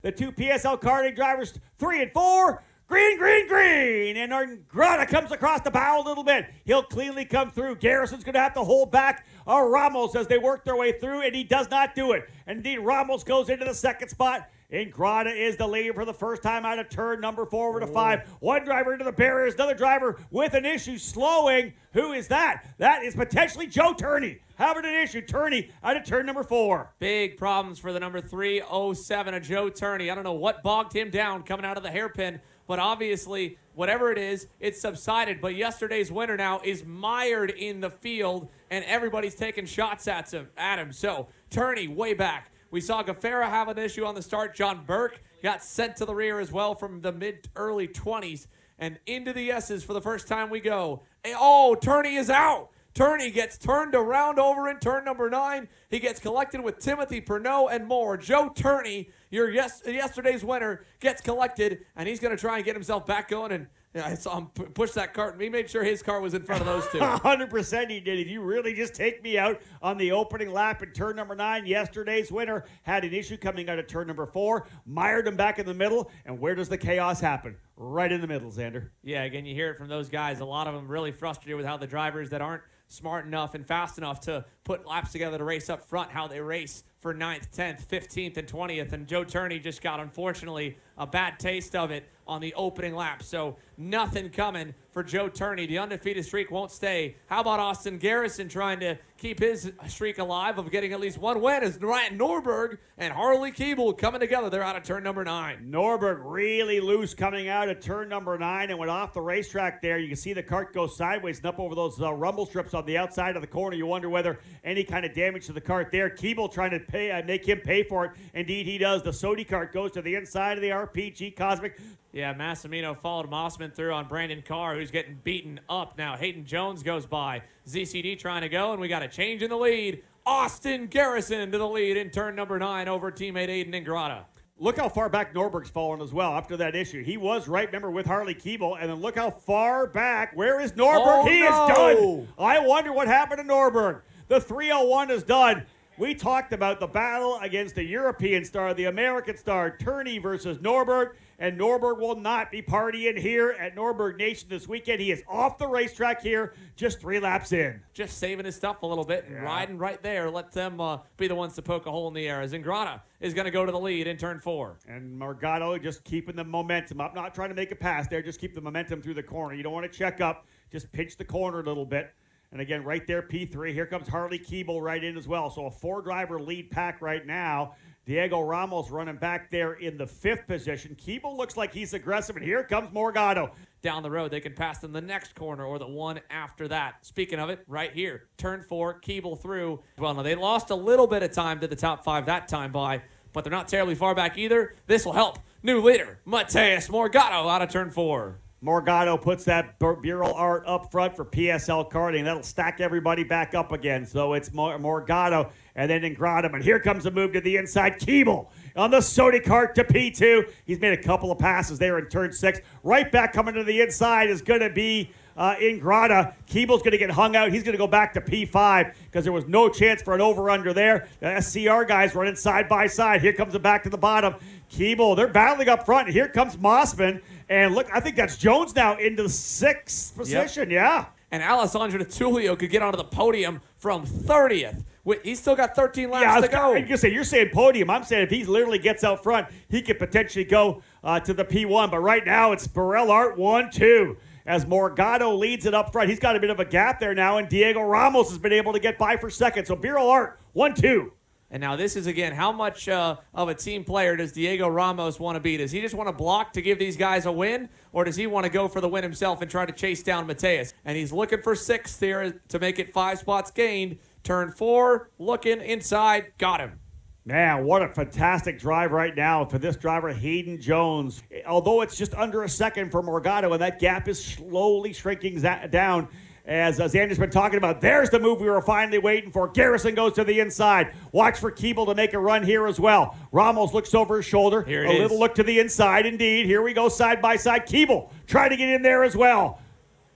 The two PSL karting drivers, 3 and 4. Green, green, green. And Grata comes across the bow a little bit. He'll cleanly come through. Garrison's going to have to hold back Ramos as they work their way through, and he does not do it. And indeed, Ramos goes into the second spot. And Grata is the lead for the first time out of turn number 4 over to 5. One driver into the barriers, another driver with an issue slowing. Who is that? That is potentially Joe Turney having an issue. Turney out of turn number 4. Big problems for the number 307 of Joe Turney. I don't know what bogged him down coming out of the hairpin, but obviously, whatever it is, it's subsided. But yesterday's winner now is mired in the field, and everybody's taking shots at him. So, Turney way back. We saw Gaffera have an issue on the start. John Burke got sent to the rear as well from the mid-early 20s. And into the S's for the first time we go. Oh, Turney is out. Turney gets turned around over in turn number 9. He gets collected with Timothy Pernod and more. Joe Turney, yesterday's winner, gets collected, and he's going to try and get himself back going. And I saw him push that cart, and he made sure his car was in front of those two. 100% he did. If you really just take me out on the opening lap in turn number 9, yesterday's winner had an issue coming out of turn number 4, mired him back in the middle, and where does the chaos happen? Right in the middle, Xander. Yeah, again, you hear it from those guys. A lot of them really frustrated with how the drivers that aren't smart enough and fast enough to put laps together to race up front, how they race for 9th, 10th, 15th, and 20th. And Joe Turney just got, unfortunately, a bad taste of it on the opening lap. So nothing coming for Joe Turney. The undefeated streak won't stay. How about Austin Garrison trying to keep his streak alive of getting at least one win as Ryan Norberg and Harley Keeble coming together. They're out of turn number 9. Norberg really loose coming out of turn number 9 and went off the racetrack there. You can see the cart go sideways and up over those rumble strips on the outside of the corner. You wonder whether any kind of damage to the cart there. Keeble trying to make him pay for it. Indeed, he does. The Sodi cart goes to the inside of the RPG Cosmic. Yeah, Massimino followed Mossman through on Brandon Carr, who's getting beaten up now. Hayden Jones goes by. ZCD trying to go, and we got a change in the lead. Austin Garrison to the lead in turn number 9 over teammate Aiden Ingrata. Look how far back Norberg's fallen as well after that issue. He was right, remember, with Harley Keeble, and then look how far back. Where is Norberg? He is done. I wonder what happened to Norberg. The 301 is done. We talked about the battle against the European star, the American star, Turney versus Norberg, and Norberg will not be partying here at Norberg Nation this weekend. He is off the racetrack here, just 3 laps in. Just saving his stuff a little bit and riding right there. Let them be the ones to poke a hole in the air. As Ingrata is going to go to the lead in turn 4. And Morgado just keeping the momentum up, not trying to make a pass there, just keep the momentum through the corner. You don't want to check up, just pinch the corner a little bit. And again, right there, P3. Here comes Harley Keeble right in as well. So a 4-driver lead pack right now. Diego Ramos running back there in the 5th position. Keeble looks like he's aggressive, and here comes Morgado. Down the road, they can pass them the next corner or the one after that. Speaking of it, right here, turn 4, Keeble through. Well, no, they lost a little bit of time to the top 5 that time by, but they're not terribly far back either. This will help. New leader, Mateus Morgado out of turn 4. Morgado puts that mural art up front for PSL karting. That'll stack everybody back up again. So it's Morgado and then Ingrata. But here comes a move to the inside. Keeble on the Sodi cart to P2. He's made a couple of passes there in turn 6. Right back coming to the inside is going to be Ingrata. Keeble's going to get hung out. He's going to go back to P5 because there was no chance for an over-under there. The SCR guys running side by side. Here comes it back to the bottom. Keeble, they're battling up front. Here comes Mossman. And look, I think that's Jones now into the 6th position. Yep. Yeah. And Alessandro Tullio could get onto the podium from 30th. He's still got 13 laps to go. You're saying podium. I'm saying if he literally gets out front, he could potentially go to the P1. But right now, it's Burrell Art 1-2. As Morgado leads it up front. He's got a bit of a gap there now, and Diego Ramos has been able to get by for second. So Burrell Art 1-2. And now this is, again, how much of a team player does Diego Ramos want to be? Does he just want to block to give these guys a win? Or does he want to go for the win himself and try to chase down Mateus? And he's looking for 6th here to make it 5 spots gained. Turn 4, looking inside, got him. Man, what a fantastic drive right now for this driver, Hayden Jones. Although it's just under a second for Morgado, and that gap is slowly shrinking down. As Xander's been talking about, there's the move we were finally waiting for. Garrison goes to the inside. Watch for Keeble to make a run here as well. Ramos looks over his shoulder. Here it is. Little look to the inside, indeed. Here we go side by side. Keeble trying to get in there as well.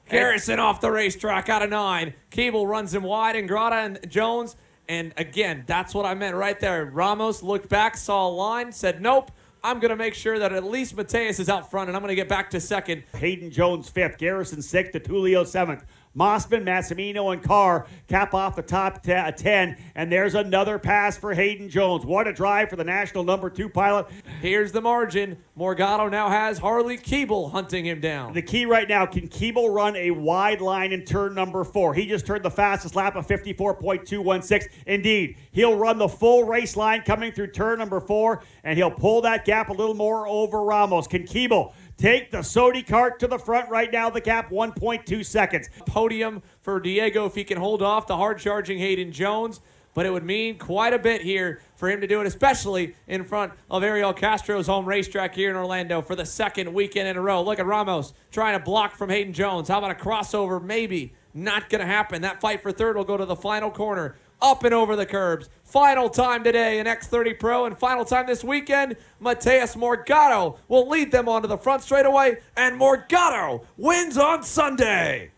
Garrison off the racetrack out of 9. Keeble runs him wide, Ingrata and Jones. And again, that's what I meant right there. Ramos looked back, saw a line, said nope, I'm going to make sure that at least Mateus is out front, and I'm going to get back to second. Hayden Jones 5th, Garrison 6th, Tullio 7th. Mossman, Massimino, and Carr cap off the top 10, and there's another pass for Hayden Jones. What a drive for the national number 2 pilot. Here's the margin. Morgado now has Harley Keeble hunting him down. The key right now, can Keeble run a wide line in turn number 4? He just turned the fastest lap of 54.216. Indeed, he'll run the full race line coming through turn number 4, and he'll pull that gap a little more over Ramos. Can Keeble take the Sodi Kart to the front right now? The gap 1.2 seconds. Podium for Diego if he can hold off the hard-charging Hayden Jones, but it would mean quite a bit here for him to do it, especially in front of Ariel Castro's home racetrack here in Orlando for the second weekend in a row. Look at Ramos trying to block from Hayden Jones. How about a crossover? Maybe. Not going to happen. That fight for third will go to the final corner. Up and over the curbs. Final time today in X30 Pro, and final time this weekend, Mateus Morgado will lead them onto the front straightaway, and Morgado wins on Sunday.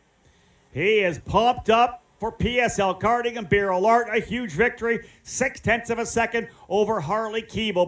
He is pumped up for PSL Karting and Barrel Art. A huge victory, 0.6 of a second over Harley Keeble.